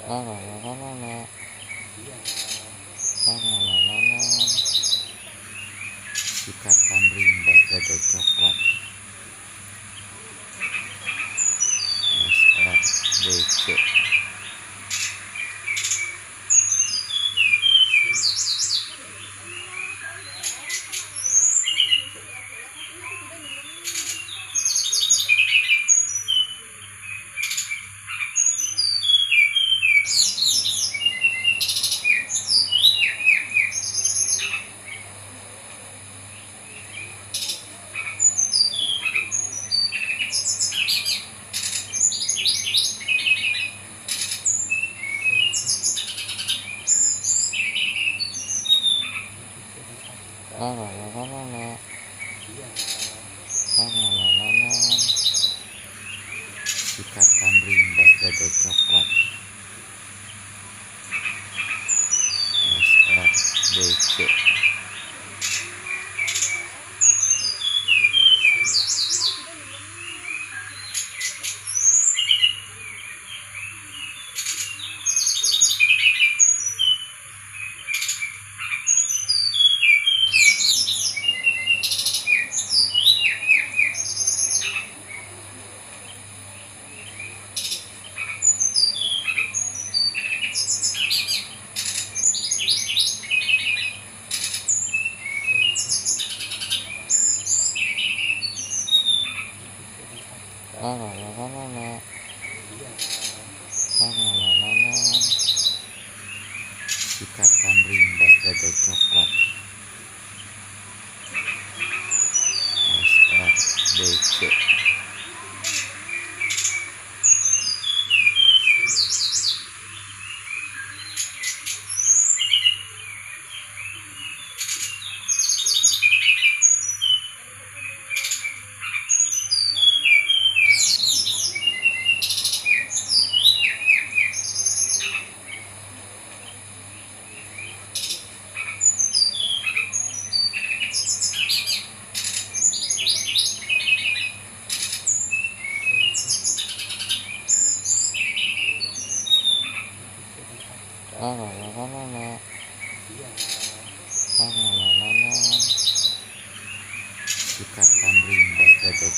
La la la la la la. La la la la la. Ikatan rimba dada coklat. SRBC. La la la la la la. La la la la la. Ikatan rimba dada coklat. SRBC. La la la la la la. La la la la la. Ikatan rimba dada coklat. SRBC. La la la la la la. La la la la la. Ikatan rimba dada